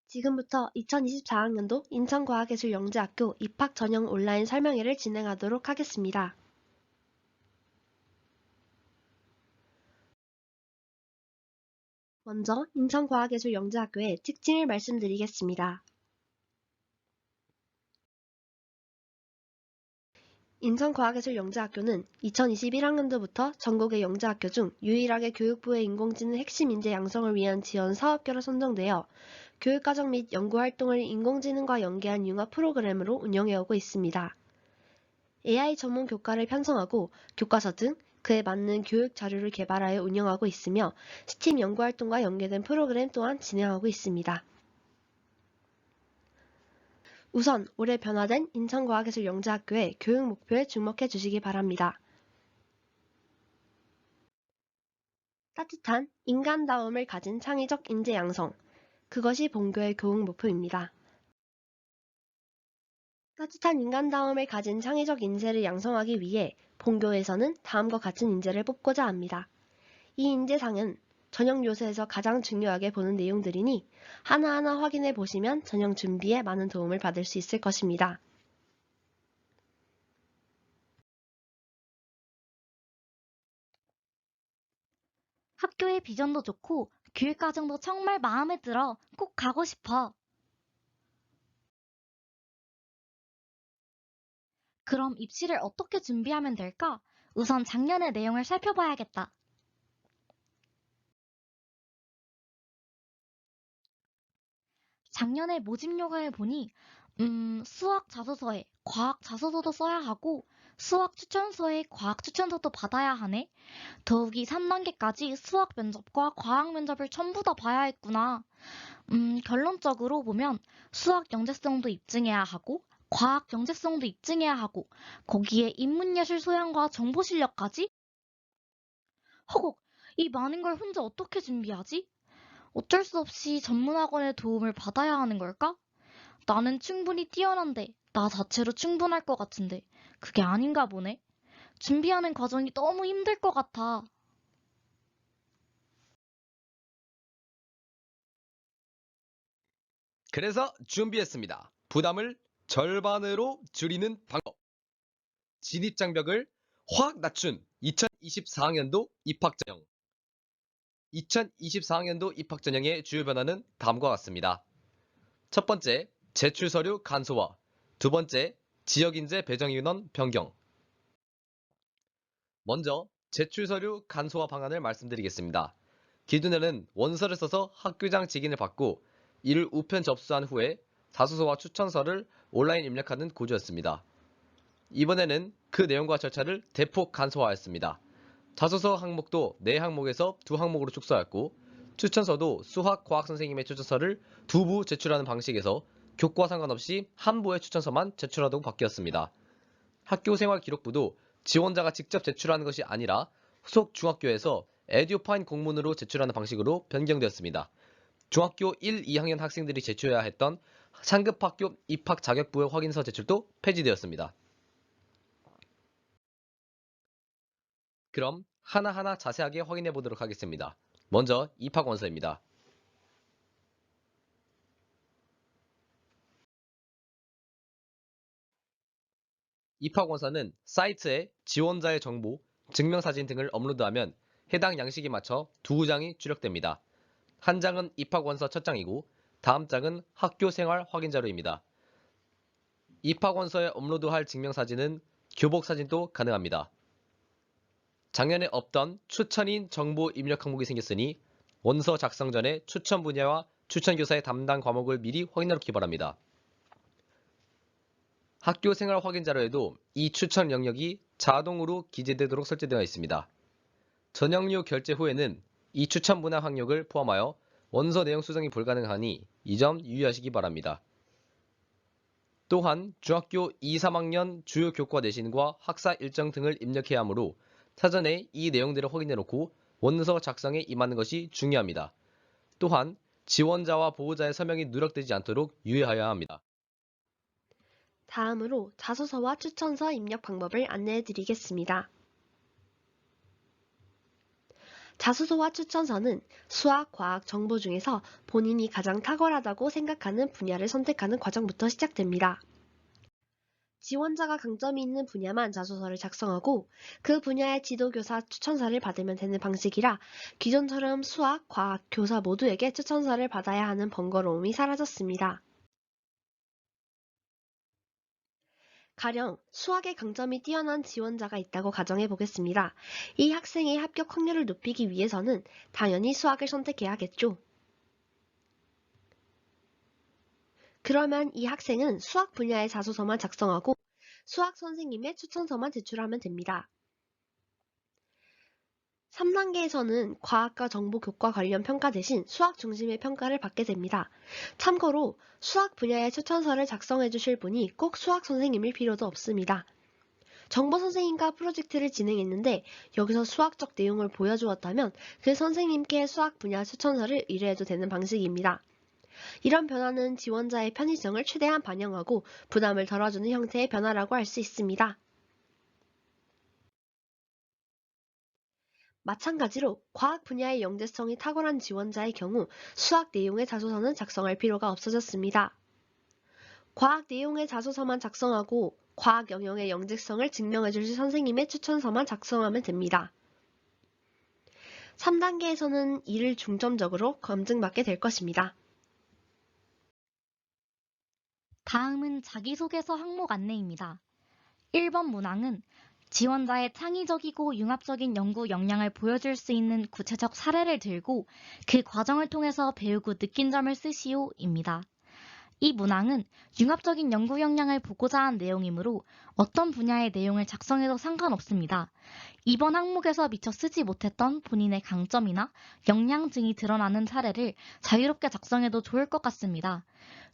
지금부터 2024학년도 인천과학예술영재학교 입학 전형 온라인 설명회를 진행하도록 하겠습니다. 먼저 인천과학예술영재학교의 특징을 말씀드리겠습니다. 인천과학예술영재학교는 2021학년도부터 전국의 영재학교 중 유일하게 교육부의 인공지능 핵심 인재 양성을 위한 지원 사업교로 선정되어 교육과정 및 연구활동을 인공지능과 연계한 융합 프로그램으로 운영해오고 있습니다. AI 전문 교과를 편성하고 교과서 등 그에 맞는 교육 자료를 개발하여 운영하고 있으며 스팀 연구활동과 연계된 프로그램 또한 진행하고 있습니다. 우선 올해 변화된 인천과학예술영재학교의 교육 목표에 주목해 주시기 바랍니다. 따뜻한 인간다움을 가진 창의적 인재 양성, 그것이 본교의 교육 목표입니다. 따뜻한 인간다움을 가진 창의적 인재를 양성하기 위해 본교에서는 다음과 같은 인재를 뽑고자 합니다. 이 인재상은 전형 요소에서 가장 중요하게 보는 내용들이니 하나하나 확인해 보시면 전형 준비에 많은 도움을 받을 수 있을 것입니다. 학교의 비전도 좋고 교육과정도 정말 마음에 들어 꼭 가고 싶어. 그럼 입시를 어떻게 준비하면 될까? 우선 작년의 내용을 살펴봐야겠다. 작년에 모집 요강을 보니 수학 자소서에 과학 자소서도 써야 하고 수학 추천서에 과학 추천서도 받아야 하네. 더욱이 3단계까지 수학 면접과 과학 면접을 전부 다 봐야 했구나. 결론적으로 보면 수학 영재성도 입증해야 하고 과학 영재성도 입증해야 하고 거기에 인문예술 소양과 정보 실력까지? 허걱, 이 많은 걸 혼자 어떻게 준비하지? 어쩔 수 없이 전문학원의 도움을 받아야 하는 걸까? 나는 충분히 뛰어난데 나 자체로 충분할 것 같은데 그게 아닌가 보네. 준비하는 과정이 너무 힘들 것 같아. 그래서 준비했습니다. 부담을 절반으로 줄이는 방법. 진입장벽을 확 낮춘 2024학년도 입학전형. 2024학년도 입학전형의 주요 변화는 다음과 같습니다. 첫 번째, 제출서류 간소화. 두 번째, 지역인재 배정인원 변경. 먼저 제출서류 간소화 방안을 말씀드리겠습니다. 기존에는 원서를 써서 학교장 직인을 받고 이를 우편 접수한 후에 자소서와 추천서를 온라인 입력하는 구조였습니다. 이번에는 그 내용과 절차를 대폭 간소화하였습니다. 자소서 항목도 4항목에서 2항목으로 축소하였고 추천서도 수학, 과학 선생님의 추천서를 2부 제출하는 방식에서 교과와 상관없이 한 부의 추천서만 제출하도록 바뀌었습니다. 학교생활 기록부도 지원자가 직접 제출하는 것이 아니라 소속 중학교에서 에듀파인 공문으로 제출하는 방식으로 변경되었습니다. 중학교 1, 2학년 학생들이 제출해야 했던 상급학교 입학 자격부의 확인서 제출도 폐지되었습니다. 그럼 하나하나 자세하게 확인해 보도록 하겠습니다. 먼저 입학원서입니다. 입학원서는 사이트에 지원자의 정보, 증명사진 등을 업로드하면 해당 양식에 맞춰 2장이 출력됩니다. 한 장은 입학원서 첫 장이고 다음 장은 학교생활 확인자료입니다. 입학원서에 업로드할 증명사진은 교복사진도 가능합니다. 작년에 없던 추천인 정보 입력 항목이 생겼으니 원서 작성 전에 추천 분야와 추천교사의 담당 과목을 미리 확인해놓기 바랍니다. 학교생활 확인자료에도 이 추천 영역이 자동으로 기재되도록 설정되어 있습니다. 전형료 결제 후에는 이 추천 분야 항목을 포함하여 원서 내용 수정이 불가능하니 이 점 유의하시기 바랍니다. 또한 중학교 2, 3학년 주요 교과 내신과 학사 일정 등을 입력해야 하므로 사전에 이 내용들을 확인해놓고 원서 작성에 임하는 것이 중요합니다. 또한 지원자와 보호자의 서명이 누락되지 않도록 유의하여야 합니다. 다음으로 자소서와 추천서 입력 방법을 안내해 드리겠습니다. 자소서와 추천서는 수학, 과학, 정보 중에서 본인이 가장 탁월하다고 생각하는 분야를 선택하는 과정부터 시작됩니다. 지원자가 강점이 있는 분야만 자소서를 작성하고 그 분야의 지도교사 추천서를 받으면 되는 방식이라 기존처럼 수학, 과학, 교사 모두에게 추천서를 받아야 하는 번거로움이 사라졌습니다. 가령 수학의 강점이 뛰어난 지원자가 있다고 가정해 보겠습니다. 이 학생의 합격 확률을 높이기 위해서는 당연히 수학을 선택해야겠죠. 그러면 이 학생은 수학 분야의 자소서만 작성하고 수학 선생님의 추천서만 제출하면 됩니다. 3단계에서는 과학과 정보 교과 관련 평가 대신 수학 중심의 평가를 받게 됩니다. 참고로 수학 분야의 추천서를 작성해 주실 분이 꼭 수학 선생님일 필요도 없습니다. 정보 선생님과 프로젝트를 진행했는데 여기서 수학적 내용을 보여주었다면 그 선생님께 수학 분야 추천서를 의뢰해도 되는 방식입니다. 이런 변화는 지원자의 편의성을 최대한 반영하고 부담을 덜어주는 형태의 변화라고 할 수 있습니다. 마찬가지로 과학 분야의 영재성이 탁월한 지원자의 경우 수학 내용의 자소서는 작성할 필요가 없어졌습니다. 과학 내용의 자소서만 작성하고 과학 영역의 영재성을 증명해 주실 선생님의 추천서만 작성하면 됩니다. 3단계에서는 이를 중점적으로 검증받게 될 것입니다. 다음은 자기소개서 항목 안내입니다. 1번 문항은 지원자의 창의적이고 융합적인 연구 역량을 보여줄 수 있는 구체적 사례를 들고 그 과정을 통해서 배우고 느낀 점을 쓰시오입니다. 이 문항은 융합적인 연구 역량을 보고자 한 내용이므로 어떤 분야의 내용을 작성해도 상관없습니다. 이번 항목에서 미처 쓰지 못했던 본인의 강점이나 역량 등이 드러나는 사례를 자유롭게 작성해도 좋을 것 같습니다.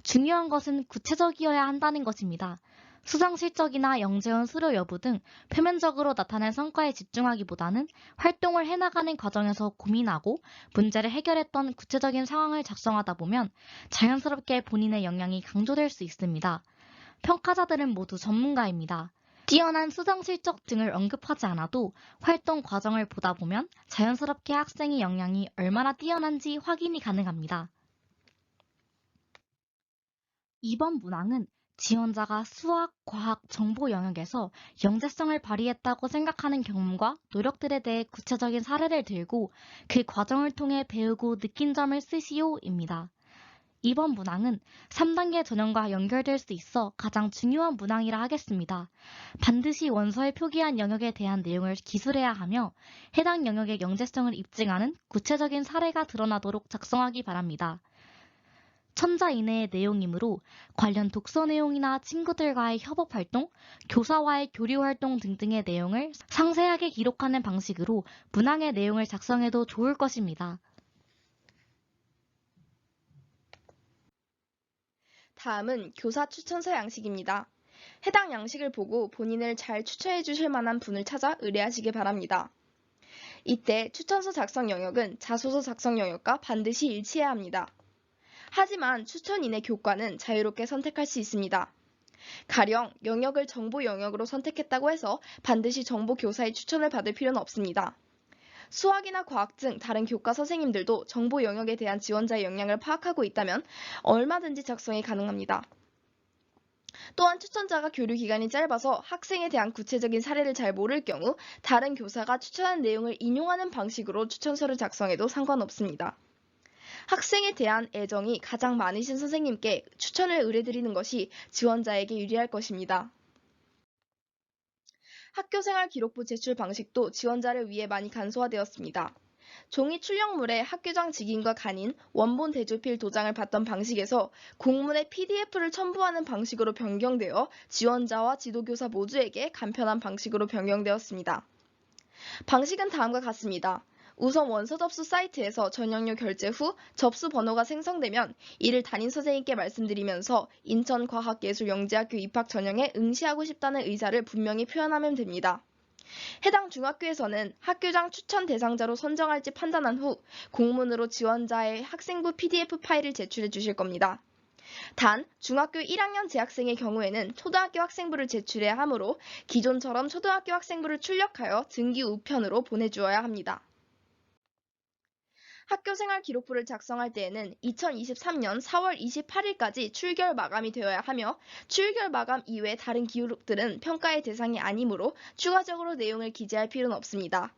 중요한 것은 구체적이어야 한다는 것입니다. 수상 실적이나 영재원 수료 여부 등 표면적으로 나타낸 성과에 집중하기보다는 활동을 해나가는 과정에서 고민하고 문제를 해결했던 구체적인 상황을 작성하다 보면 자연스럽게 본인의 역량이 강조될 수 있습니다. 평가자들은 모두 전문가입니다. 뛰어난 수상 실적 등을 언급하지 않아도 활동 과정을 보다 보면 자연스럽게 학생의 역량이 얼마나 뛰어난지 확인이 가능합니다. 이번 문항은 지원자가 수학, 과학, 정보 영역에서 영재성을 발휘했다고 생각하는 경험과 노력들에 대해 구체적인 사례를 들고 그 과정을 통해 배우고 느낀 점을 쓰시오입니다. 이번 문항은 3단계 전형과 연결될 수 있어 가장 중요한 문항이라 하겠습니다. 반드시 원서에 표기한 영역에 대한 내용을 기술해야 하며 해당 영역의 영재성을 입증하는 구체적인 사례가 드러나도록 작성하기 바랍니다. 천자 이내의 내용이므로 관련 독서 내용이나 친구들과의 협업 활동, 교사와의 교류 활동 등등의 내용을 상세하게 기록하는 방식으로 문항의 내용을 작성해도 좋을 것입니다. 다음은 교사 추천서 양식입니다. 해당 양식을 보고 본인을 잘 추천해 주실 만한 분을 찾아 의뢰하시기 바랍니다. 이때 추천서 작성 영역은 자소서 작성 영역과 반드시 일치해야 합니다. 하지만 추천인의 교과는 자유롭게 선택할 수 있습니다. 가령 영역을 정보 영역으로 선택했다고 해서 반드시 정보 교사의 추천을 받을 필요는 없습니다. 수학이나 과학 등 다른 교과 선생님들도 정보 영역에 대한 지원자의 역량을 파악하고 있다면 얼마든지 작성이 가능합니다. 또한 추천자가 교류 기간이 짧아서 학생에 대한 구체적인 사례를 잘 모를 경우 다른 교사가 추천한 내용을 인용하는 방식으로 추천서를 작성해도 상관없습니다. 학생에 대한 애정이 가장 많으신 선생님께 추천을 의뢰드리는 것이 지원자에게 유리할 것입니다. 학교생활 기록부 제출 방식도 지원자를 위해 많이 간소화되었습니다. 종이 출력물에 학교장 직인과 간인, 원본 대조필 도장을 받던 방식에서 공문에 PDF를 첨부하는 방식으로 변경되어 지원자와 지도교사 모두에게 간편한 방식으로 변경되었습니다. 방식은 다음과 같습니다. 우선 원서 접수 사이트에서 전형료 결제 후 접수 번호가 생성되면 이를 담임 선생님께 말씀드리면서 인천과학예술영재학교 입학 전형에 응시하고 싶다는 의사를 분명히 표현하면 됩니다. 해당 중학교에서는 학교장 추천 대상자로 선정할지 판단한 후 공문으로 지원자의 학생부 PDF 파일을 제출해 주실 겁니다. 단, 중학교 1학년 재학생의 경우에는 초등학교 학생부를 제출해야 하므로 기존처럼 초등학교 학생부를 출력하여 등기 우편으로 보내주어야 합니다. 학교생활 기록부를 작성할 때에는 2023년 4월 28일까지 출결 마감이 되어야 하며 출결 마감 이외의 다른 기록들은 평가의 대상이 아니므로 추가적으로 내용을 기재할 필요는 없습니다.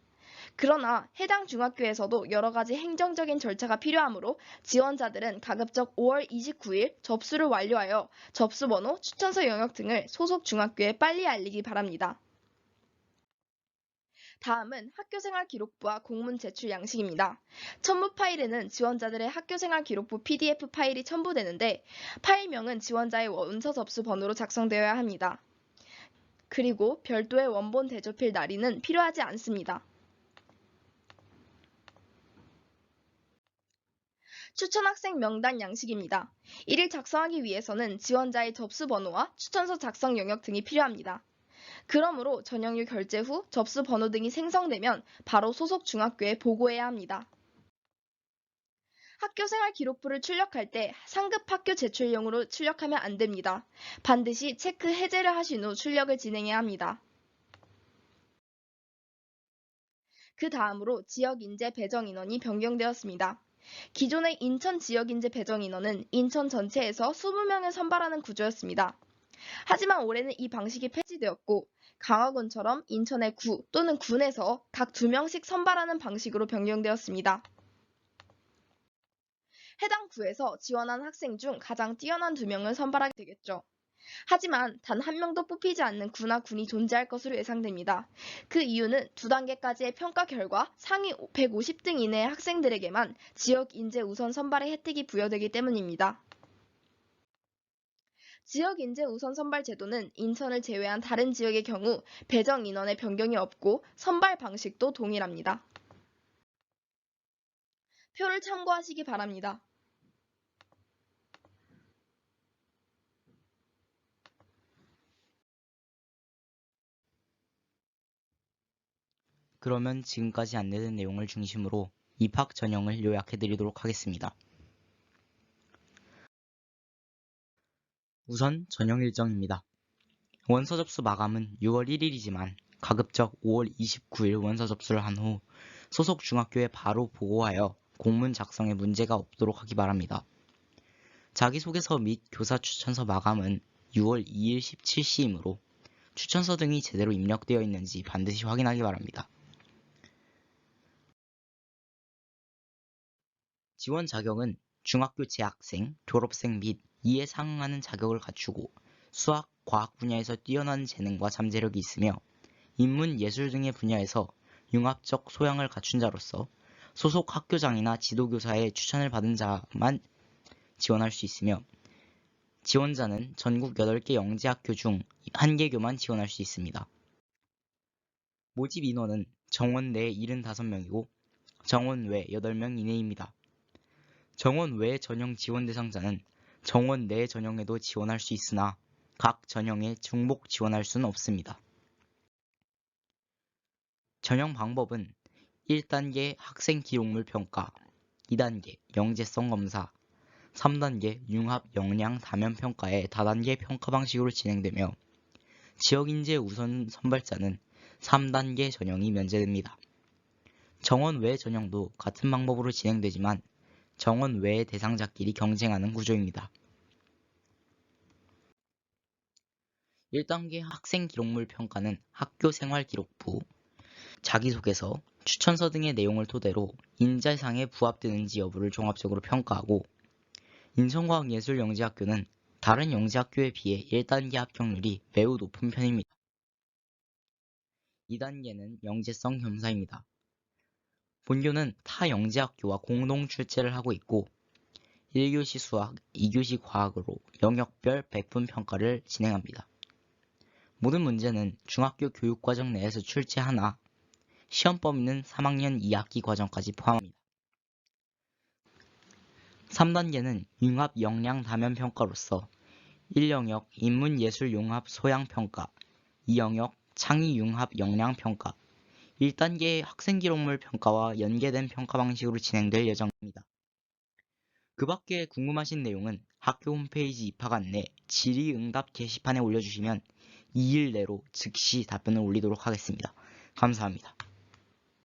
그러나 해당 중학교에서도 여러 가지 행정적인 절차가 필요하므로 지원자들은 가급적 5월 29일 접수를 완료하여 접수번호, 추천서 영역 등을 소속 중학교에 빨리 알리기 바랍니다. 다음은 학교생활 기록부와 공문 제출 양식입니다. 첨부 파일에는 지원자들의 학교생활 기록부 PDF 파일이 첨부되는데 파일명은 지원자의 원서 접수 번호로 작성되어야 합니다. 그리고 별도의 원본 대조필 날인은 필요하지 않습니다. 추천 학생 명단 양식입니다. 이를 작성하기 위해서는 지원자의 접수 번호와 추천서 작성 영역 등이 필요합니다. 그러므로 전형률 결제 후 접수 번호 등이 생성되면 바로 소속 중학교에 보고해야 합니다. 학교생활 기록부를 출력할 때 상급 학교 제출용으로 출력하면 안 됩니다. 반드시 체크 해제를 하신 후 출력을 진행해야 합니다. 그 다음으로 지역인재 배정 인원이 변경되었습니다. 기존의 인천 지역인재 배정 인원은 인천 전체에서 20명을 선발하는 구조였습니다. 하지만 올해는 이 방식이 폐지되었고 강화군처럼 인천의 구 또는 군에서 각 2명씩 선발하는 방식으로 변경되었습니다. 해당 구에서 지원한 학생 중 가장 뛰어난 2명을 선발하게 되겠죠. 하지만 단 한 명도 뽑히지 않는 구나 군이 존재할 것으로 예상됩니다. 그 이유는 2단계까지의 평가 결과 상위 150등 이내의 학생들에게만 지역 인재 우선 선발의 혜택이 부여되기 때문입니다. 지역 인재 우선 선발 제도는 인천을 제외한 다른 지역의 경우 배정 인원의 변경이 없고 선발 방식도 동일합니다. 표를 참고하시기 바랍니다. 그러면 지금까지 안내된 내용을 중심으로 입학 전형을 요약해드리도록 하겠습니다. 우선 전형 일정입니다. 원서 접수 마감은 6월 1일이지만 가급적 5월 29일 원서 접수를 한 후 소속 중학교에 바로 보고하여 공문 작성에 문제가 없도록 하기 바랍니다. 자기소개서 및 교사 추천서 마감은 6월 2일 17시이므로 추천서 등이 제대로 입력되어 있는지 반드시 확인하기 바랍니다. 지원 자격은 중학교 재학생, 졸업생 및 이에 상응하는 자격을 갖추고 수학, 과학 분야에서 뛰어난 재능과 잠재력이 있으며 인문, 예술 등의 분야에서 융합적 소양을 갖춘 자로서 소속 학교장이나 지도교사의 추천을 받은 자만 지원할 수 있으며 지원자는 전국 8개 영재학교 중 1개교만 지원할 수 있습니다. 모집 인원은 정원 내 75명이고 정원 외 8명 이내입니다. 정원 외 전형 지원 대상자는 정원 내 전형에도 지원할 수 있으나 각 전형에 중복 지원할 수는 없습니다. 전형 방법은 1단계 학생 기록물 평가, 2단계 영재성 검사, 3단계 융합 역량 다면 평가의 다단계 평가 방식으로 진행되며 지역인재 우선 선발자는 3단계 전형이 면제됩니다. 정원 외 전형도 같은 방법으로 진행되지만 정원 외의 대상자끼리 경쟁하는 구조입니다. 1단계 학생 기록물 평가는 학교 생활 기록부, 자기소개서, 추천서 등의 내용을 토대로 인재상에 부합되는지 여부를 종합적으로 평가하고 인천과학예술영재학교는 다른 영재학교에 비해 1단계 합격률이 매우 높은 편입니다. 2단계는 영재성 검사입니다. 본교는 타 영재학교와 공동 출제를 하고 있고 1교시 수학, 2교시 과학으로 영역별 100분 평가를 진행합니다. 모든 문제는 중학교 교육과정 내에서 출제하나 시험 범위는 3학년 2학기 과정까지 포함합니다. 3단계는 융합 역량 다면 평가로서 1영역 인문예술 융합 소양 평가, 2영역 창의 융합 역량 평가, 1단계 학생 기록물 평가와 연계된 평가 방식으로 진행될 예정입니다. 그 밖에 궁금하신 내용은 학교 홈페이지 입학 안내 질의응답 게시판에 올려주시면 2일 내로 즉시 답변을 올리도록 하겠습니다. 감사합니다.